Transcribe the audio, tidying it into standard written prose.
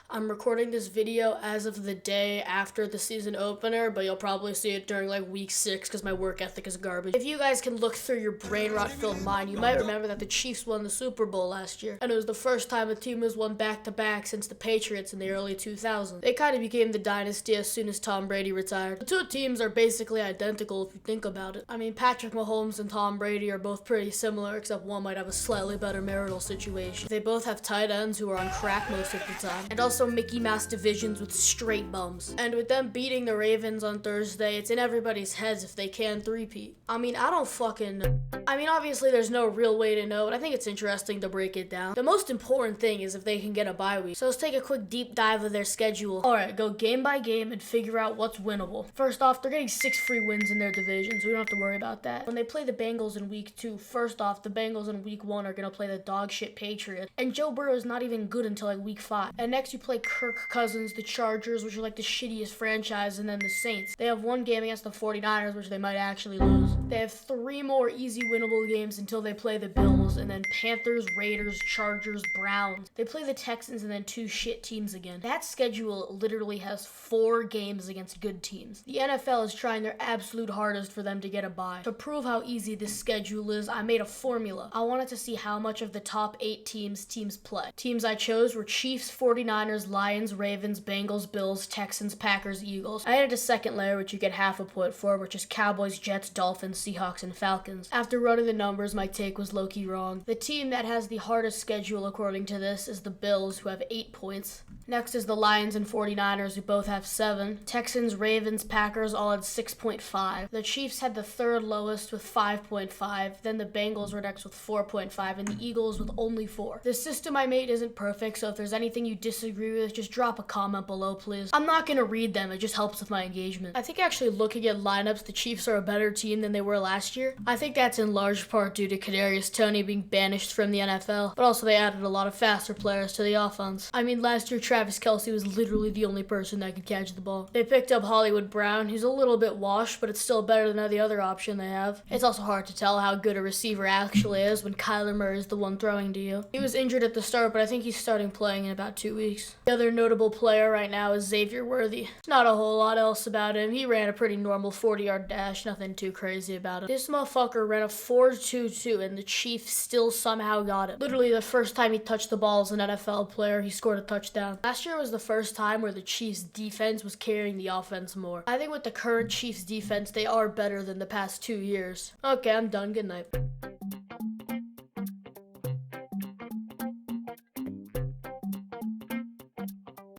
I'm recording this video as of the day after the season opener, but you'll probably see it during like week 6 because my work ethic is garbage. If you guys can look through your brain rot filled mind, you might remember that the Chiefs won the Super Bowl last year, and it was the first time a team has won back-to-back since the Patriots in the early 2000s. They kind of became the dynasty as soon as Tom Brady retired. The two teams are basically identical if you think about it. I mean, Patrick Mahomes and Tom Brady are both pretty similar, except one might have a slightly better marital situation. They both have tight ends who are on crack most of the time, and also Mickey Mouse divisions with straight bums. And with them beating the Ravens on Thursday, it's in everybody's heads if they can three-peat. I mean, I don't fucking know. I mean, obviously there's no real way to know, but I think it's interesting to break it down. The most important thing is if they can get a bye week. So let's take a quick deep dive of their schedule. Alright, go game by game and figure out what's winnable. First off, they're getting 6 free wins in their division, so we don't have to worry about that. When they play the Bengals in week 2, first off, the Bengals in week 1 are gonna play the dog shit Patriots, and Joe Burrow is not even good until like week 5. And next you play Kirk Cousins, the Chargers, which are like the shittiest franchise, and then the Saints. They have one game against the 49ers, which they might actually lose. They have 3 more easy winnable games until they play the Bills, and then Panthers, Raiders, Chargers, Browns. They play the Texans and then 2 shit teams again. That schedule literally has 4 games against good teams. The NFL is trying their absolute hardest for them to get a bye. To prove how easy this schedule is, I made a formula. I wanted to see how much of the top 8 teams play. Teams I chose were Chiefs, 49ers, Lions, Ravens, Bengals, Bills, Texans, Packers, Eagles. I added a second layer which you get half a point for, which is Cowboys, Jets, Dolphins, Seahawks, and Falcons. After running the numbers, my take was low-key wrong. The team that has the hardest schedule according to this is the Bills, who have 8 points. Next is the Lions and 49ers, who both have 7. Texans, Ravens, Packers all had 6.5. The Chiefs had the third lowest with 5.5. Then the Bengals were next with 4.5, and the Eagles with only 4. The system I made isn't perfect, so if there's anything you disagree with, just drop a comment below, please. I'm not gonna read them, it just helps with my engagement. I think actually looking at lineups, the Chiefs are a better team than they were last year. I think that's in large part due to Kadarius Toney being banished from the NFL, but also they added a lot of faster players to the offense. I mean, last year Travis Kelce was literally the only person that could catch the ball. They picked up Hollywood Brown, who's a little bit washed, but it's still better than the other option they have. It's also hard to tell how good a receiver actually is when Kyler Murray is the one throwing to you. He was injured at the start, but I think he's starting playing in about 2 weeks. The other notable player right now is Xavier Worthy. Not a whole lot else about him. He ran a pretty normal 40-yard dash, nothing too crazy about it. This motherfucker ran a 4.22 and the Chiefs still somehow got it. Literally the first time he touched the ball as an NFL player, he scored a touchdown. Last year was the first time where the Chiefs defense was carrying the offense more. I think with the current Chiefs defense, they are better than the past 2 years. Okay, I'm done. Good night.